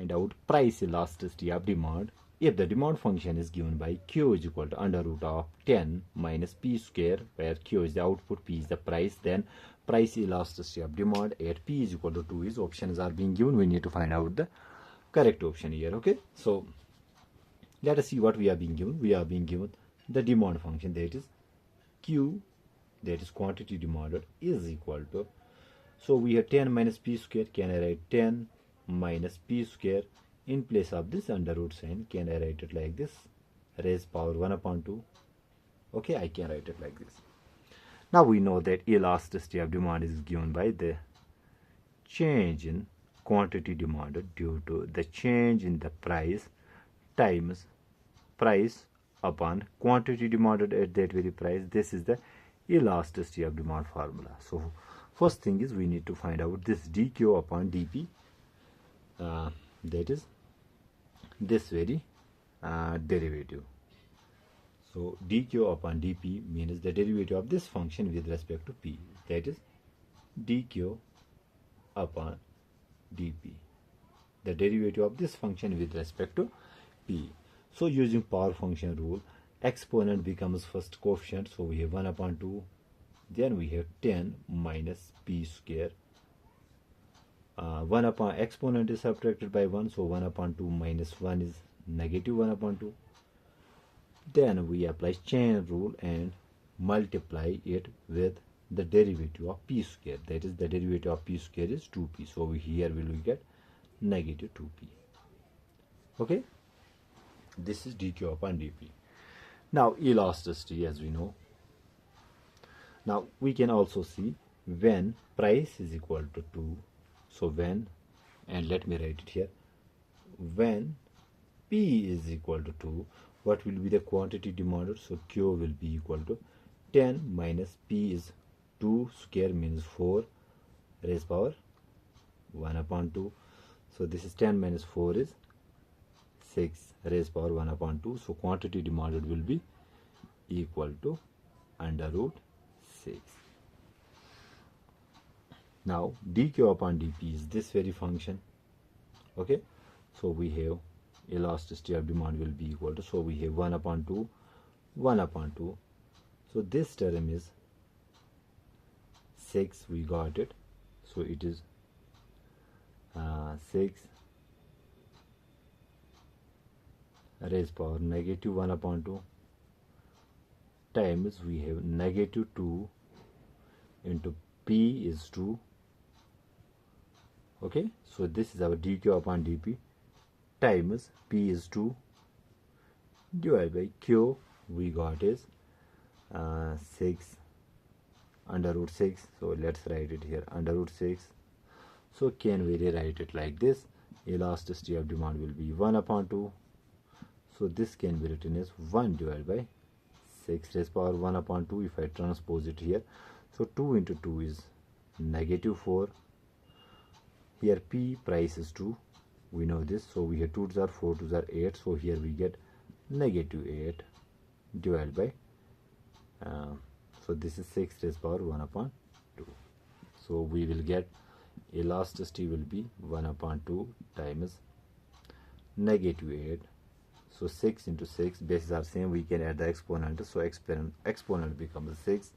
find out price elasticity of demand if the demand function is given by Q is equal to under root of 10 minus P square, where Q is the output, P is the price. Then price elasticity of demand at P is equal to 2 is options are being given. We need to find out the correct option here. Okay, so let us see what we are being given. We are being given the demand function, that is Q, that is quantity demanded, is equal to, so we have 10 minus P square. Can I write 10 minus P square? In place of this under root sign, can I write it like this? Raised power 1 upon 2. Okay, I can write it like this. Now we know that elasticity of demand is given by the change in quantity demanded due to the change in the price times price upon quantity demanded at that very price. This is the elasticity of demand formula. So first thing is we need to find out this dq upon dp, that is this very derivative. So dq upon dp means the derivative of this function with respect to p, that is dq upon dp, the derivative of this function with respect to p. So using power function rule, exponent becomes first coefficient, so we have 1 upon 2, then we have 10 minus P square. 1 upon exponent is subtracted by 1, so 1 upon 2 minus 1 is negative 1 upon 2. Then we apply chain rule and multiply it with the derivative of P square, that is the derivative of P square is 2P, so here we will get negative 2P. Okay, this is dq upon dp. Now elasticity, as we know, now we can also see when price is equal to 2, so when, and let me write it here, when P is equal to 2, what will be the quantity demanded? So Q will be equal to 10 minus P is 2 square means 4 raised power 1 upon 2. So this is 10 minus 4 is 6 raised power 1 upon 2. So quantity demanded will be equal to under root 6. Now dq upon dp is this very function. Okay, so we have elasticity of demand will be equal to, so we have 1 upon 2, 1 upon 2. So this term is 6, we got it. So it is 6 raised power negative 1 upon 2 times we have negative 2 into P is 2. Okay, so this is our dq upon dp times P is 2 divided by Q, we got is 6 under root 6. So let's write it here under root 6. So can we rewrite it like this? Elasticity of demand will be 1 upon 2. So this can be written as 1 divided by 6 raised power 1 upon 2 if I transpose it here. So 2 into 2 is negative 4. Here P price is 2. We know this. So we have 2 to are 4 to are 8. So here we get negative 8 divided by, so this is 6 raised power 1 upon 2. So we will get elasticity will be 1 upon 2 times negative 8. So 6 into 6, bases are same, we can add the exponent, so exponent becomes 6.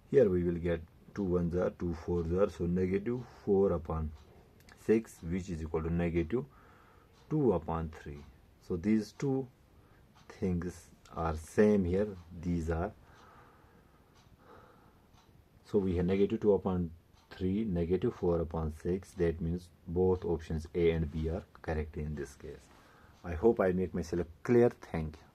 Here we will get 2 1s are 2 4s are, so negative 4 upon 6, which is equal to negative 2 upon 3. So these two things are same here, these are, so we have negative 2 upon 3, negative 4 upon 6, that means both options A and B are correct in this case. I hope I make myself clear. Thank you.